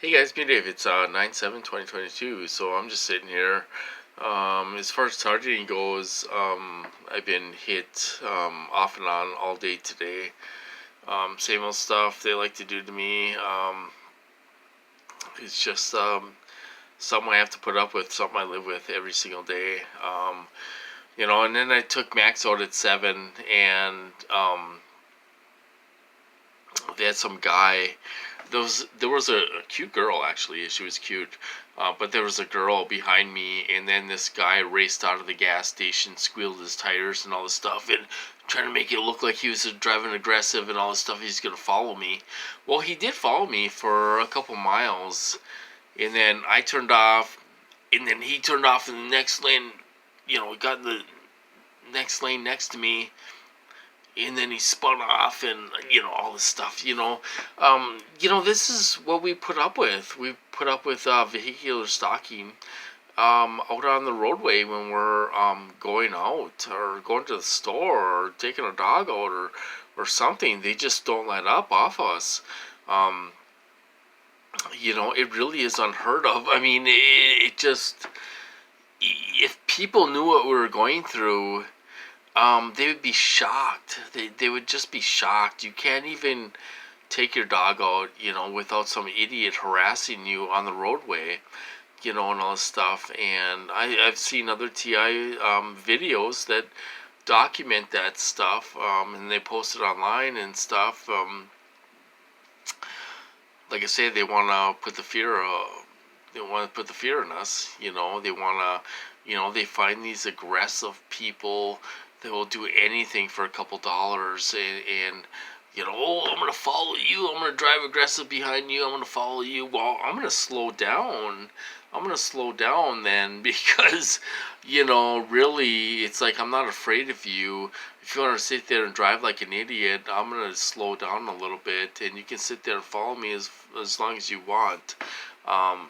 Hey guys, me Dave. It's 9/7/2022. So I'm just sitting here. As far as targeting goes, I've been hit off and on all day today. Same old stuff they like to do to me. It's just something I have to put up with, something I live with every single day. And then I took Max out at 7, and they had some guy. There was a cute girl, actually. She was cute, but there was a girl behind me, and then this guy raced out of the gas station, squealed his tires and all this stuff, and trying to make it look like he was driving aggressive and all this stuff. He's gonna follow me. Well, he did follow me for a couple miles, and then I turned off, and then he turned off in the next lane. Got in the next lane next to me, and then he spun off, and all this stuff. This is what we put up with. We put up with vehicular stalking out on the roadway when we're going out or going to the store or taking a dog out or something. They just don't let up off us. It really is unheard of. I mean, it just, if people knew what we were going through, they would be shocked. They would just be shocked. You can't even take your dog out, without some idiot harassing you on the roadway, and all this stuff. And I've seen other TI videos that document that stuff, and they post it online and stuff. Like I say, they want to put the fear. They want to put the fear in us. They want to. They find these aggressive people that will do anything for a couple dollars, and oh, I'm gonna follow you. I'm gonna drive aggressive behind you. I'm gonna follow you. Well, I'm gonna slow down. Then because really, it's like I'm not afraid of you. If you want to sit there and drive like an idiot, I'm gonna slow down a little bit, and you can sit there and follow me as long as you want. And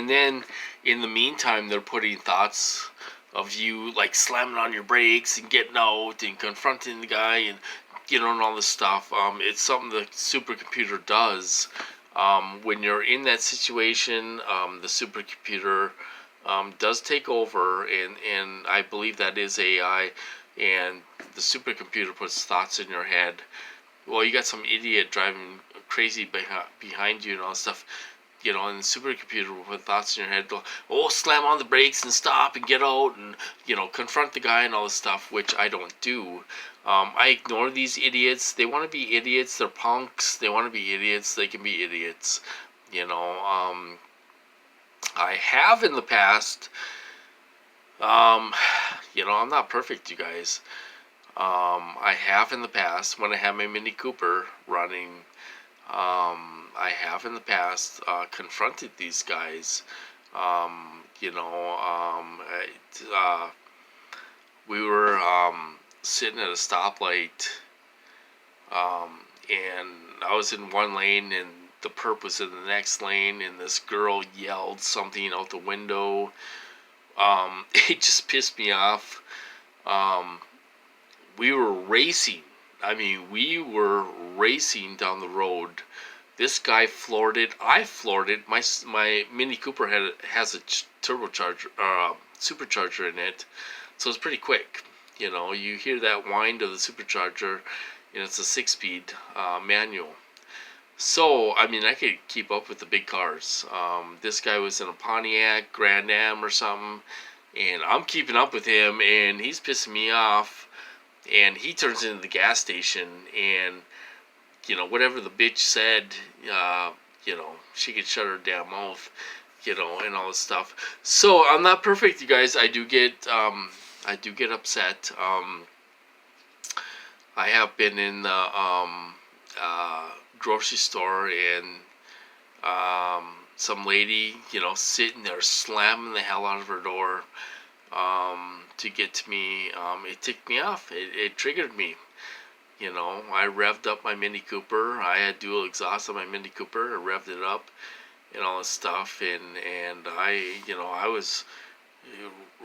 then in the meantime, they're putting thoughts of you like slamming on your brakes and getting out and confronting the guy and and all this stuff. It's something the supercomputer does. When you're in that situation, the supercomputer does take over, and I believe that is AI, and the supercomputer puts thoughts in your head. Well, you got some idiot driving crazy behind you and all this stuff. And the supercomputer will put thoughts in your head. Oh, slam on the brakes and stop and get out and, confront the guy and all this stuff, which I don't do. I ignore these idiots. They want to be idiots. They're punks. They want to be idiots. They can be idiots. I have in the past, I'm not perfect, you guys. I have in the past, when I had my Mini Cooper running, I have in the past confronted these guys. We were sitting at a stoplight, and I was in one lane, and the perp was in the next lane, and this girl yelled something out the window. It just pissed me off. We were racing. I mean, we were racing down the road. This guy floored it. I floored it. My Mini Cooper has a turbocharger, supercharger in it, so it's pretty quick. You hear that whine of the supercharger, and it's a 6-speed manual. So I mean, I could keep up with the big cars. This guy was in a Pontiac Grand Am or something, and I'm keeping up with him, and he's pissing me off. And he turns into the gas station, and whatever the bitch said, she could shut her damn mouth, and all this stuff. So I'm not perfect, you guys. I do get upset. I have been in the grocery store, and some lady, sitting there slamming the hell out of her door to get to me. It ticked me off. It triggered me. I revved up my Mini Cooper. I had dual exhaust on my Mini Cooper. I revved it up and all this stuff, and I was,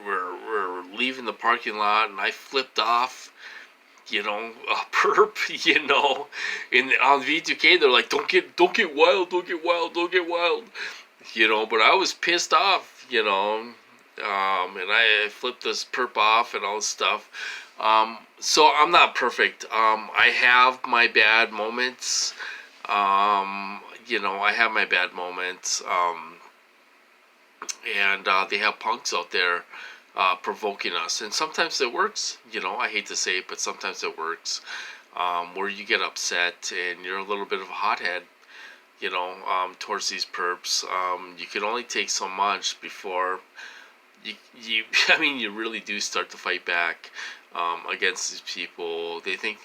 we're leaving the parking lot, and I flipped off, a perp, and on V2K they're like, don't get wild, don't get wild, don't get wild, but I was pissed off, and I flipped this perp off and all this stuff. So I'm not perfect. I have my bad moments. I have my bad moments. And they have punks out there provoking us, and sometimes it works. I hate to say it, but sometimes it works. Where you get upset and you're a little bit of a hothead, towards these perps. You can only take so much before you you really do start to fight back against these people. They think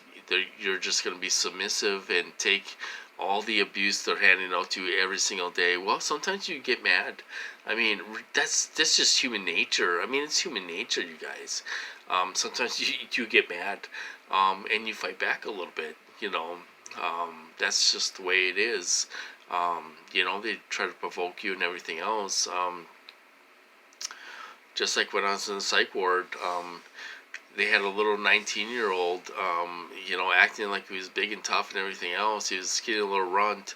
you're just going to be submissive and take all the abuse they're handing out to you every single day. Well, sometimes you get mad. That's just human nature. It's human nature, you guys. Sometimes you get mad, and you fight back a little bit. That's just the way it is. They try to provoke you and everything else. Just like when I was in the psych ward, they had a little 19-year-old, acting like he was big and tough and everything else. He was getting a little runt,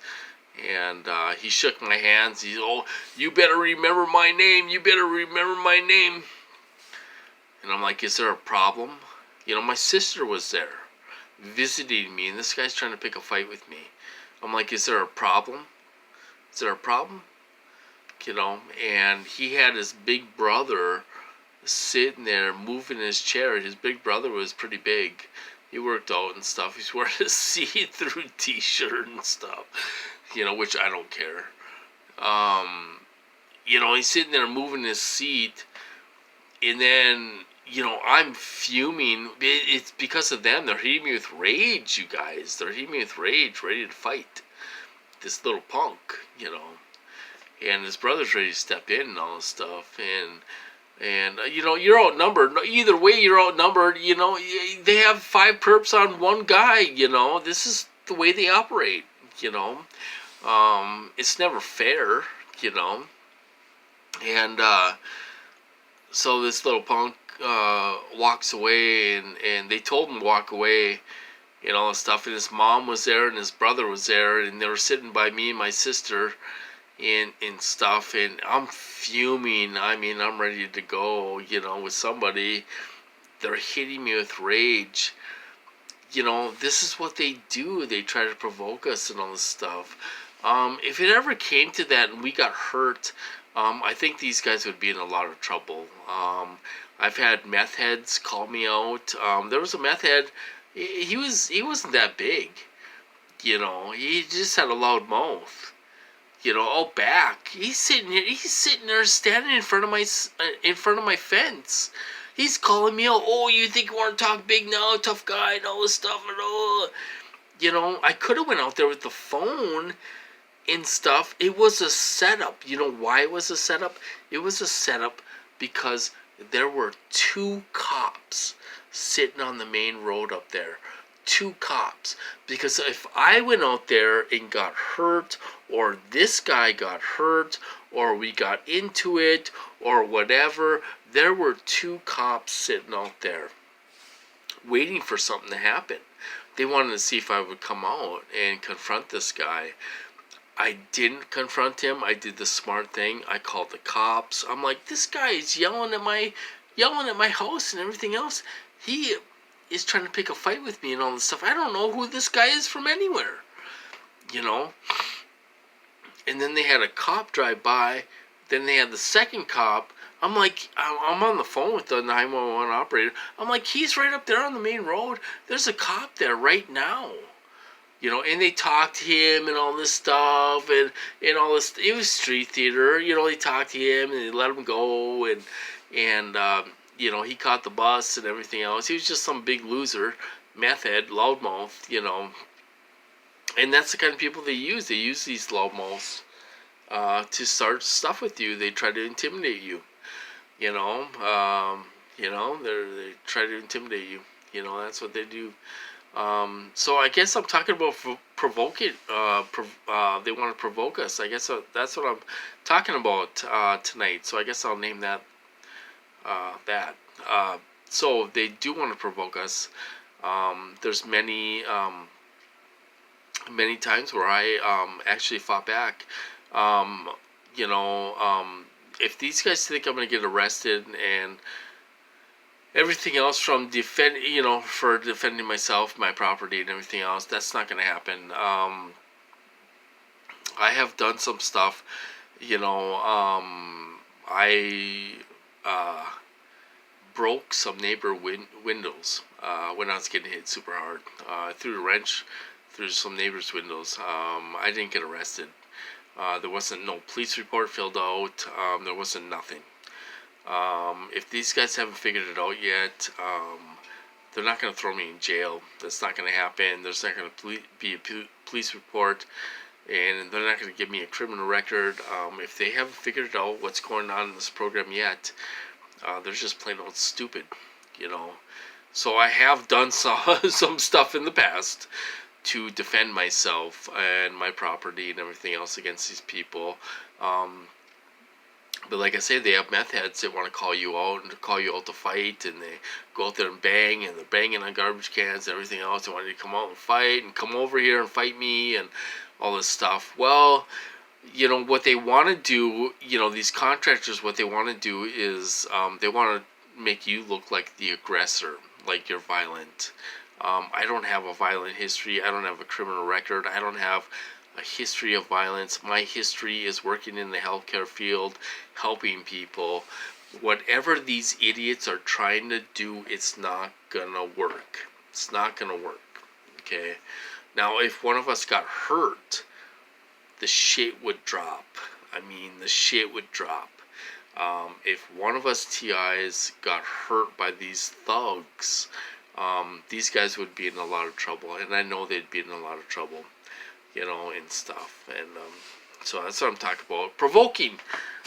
and he shook my hands. He's, oh, you better remember my name. You better remember my name. And I'm like, is there a problem? My sister was there visiting me, and this guy's trying to pick a fight with me. I'm like, is there a problem? Is there a problem? And he had his big brother sitting there moving his chair. His big brother was pretty big. He worked out and stuff. He's wearing a see-through t-shirt and stuff, which I don't care. He's sitting there moving his seat, and then, I'm fuming. It's because of them. They're hitting me with rage, you guys. They're hitting me with rage, ready to fight this little punk, and his brother's ready to step in and all this stuff, and you're outnumbered. Either way, you're outnumbered. They have 5 perps on one guy. This is the way they operate. It's never fair. And so this little punk walks away, and they told him to walk away, and all this stuff. And his mom was there, and his brother was there, and they were sitting by me and my sister. And stuff, and I'm fuming. I'm ready to go, with somebody. They're hitting me with rage. This is what they do. They try to provoke us and all this stuff. If it ever came to that and we got hurt, I think these guys would be in a lot of trouble. I've had meth heads call me out. There was a meth head. He wasn't that big. He just had a loud mouth. Back. He's sitting there standing in front of my fence. He's calling me out. Oh, you think you want to talk big now, tough guy, and all this stuff and all. I could have went out there with the phone and stuff. It was a setup. Why it was a setup? It was a setup because there were 2 cops sitting on the main road up there. 2 cops. Because if I went out there and got hurt, or this guy got hurt, or we got into it, or whatever, there were 2 cops sitting out there waiting for something to happen. They wanted to see if I would come out and confront this guy. I didn't confront him. I did the smart thing. I called the cops. I'm like, this guy is yelling at my house and everything else. He is trying to pick a fight with me and all this stuff. I don't know who this guy is from anywhere. And then they had a cop drive by. Then they had the second cop. I'm like, I'm on the phone with the 911 operator. I'm like, he's right up there on the main road. There's a cop there right now. And they talked to him and all this stuff and all this. It was street theater. They talked to him and they let him go and he caught the bus and everything else. He was just some big loser, meth head, loudmouth, And that's the kind of people they use. They use these loudmouths to start stuff with you. They try to intimidate you. They try to intimidate you. That's what they do. So I guess I'm talking about provoking. They want to provoke us. I guess that's what I'm talking about tonight. So I guess I'll name that. So they do want to provoke us. There's many times where I actually fought back. Um, you know, if these guys think I'm going to get arrested and everything else from for defending myself, my property, and everything else, that's not going to happen. I have done some stuff. I uh, broke some neighbor windows when I was getting hit super hard. I threw a wrench through some neighbors' windows. I didn't get arrested. There wasn't no police report filled out. There wasn't nothing. If these guys haven't figured it out yet, they're not going to throw me in jail. That's not going to happen. There's not going to be a police report, and they're not going to give me a criminal record. If they haven't figured out what's going on in this program yet, they're just plain old stupid, you know. So I have done some stuff in the past to defend myself and my property and everything else against these people. But like I say, they have meth heads that want to call you out and call you out to fight, and they go out there and bang, and they're banging on garbage cans and everything else. They want you to come out and fight and come over here and fight me and all this stuff. Well, what they want to do, these contractors, what they want to do is they want to make you look like the aggressor, like you're violent. I don't have a violent history. I don't have a criminal record. I don't have a history of violence. My history is working in the healthcare field, helping people. Whatever these idiots are trying to do, it's not gonna work. It's not gonna work. Okay? Now, if one of us got hurt, the shit would drop. I mean, the shit would drop. If one of us TIs got hurt by these thugs, these guys would be in a lot of trouble, and I know they'd be in a lot of trouble, and stuff. And so that's what I'm talking about. Provoking.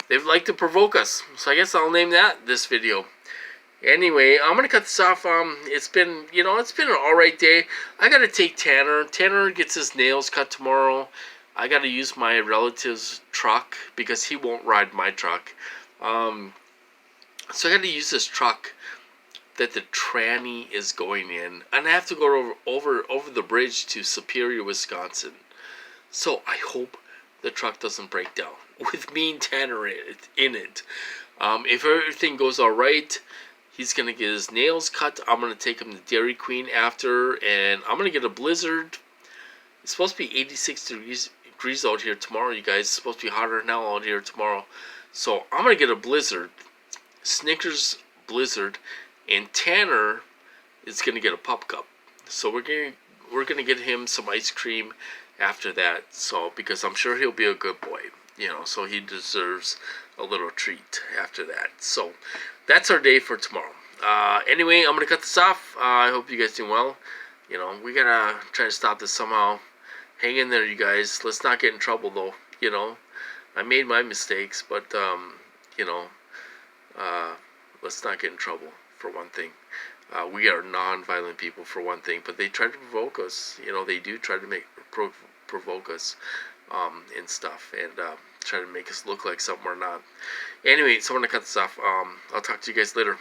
They like to provoke us. So I guess I'll name this video. Anyway, I'm gonna cut this off. It's been an alright day. I gotta take Tanner. Tanner gets his nails cut tomorrow. I gotta use my relative's truck because he won't ride my truck. So I gotta use this truck that the tranny is going in, and I have to go over the bridge to Superior, Wisconsin. So I hope the truck doesn't break down with me and Tanner in it. If everything goes all right, he's gonna get his nails cut. I'm gonna take him to Dairy Queen after, and I'm gonna get a blizzard. It's supposed to be 86 degrees out here tomorrow, you guys. It's supposed to be hotter than hell out here tomorrow. So I'm gonna get a blizzard, Snickers blizzard, and Tanner is gonna get a pup cup. So we're gonna get him some ice cream after that. So because I'm sure he'll be a good boy, so he deserves a little treat after that. So that's our day for tomorrow. Anyway, I'm gonna cut this off. I hope you guys doing well. We gotta try to stop this somehow. Hang in there, you guys. Let's not get in trouble, though. I made my mistakes, but let's not get in trouble, for one thing. We are non-violent people, for one thing, but they try to provoke us. They do try to provoke us and stuff, and try to make us look like something we're not. Anyway, so I'm gonna cut this off. I'll talk to you guys later.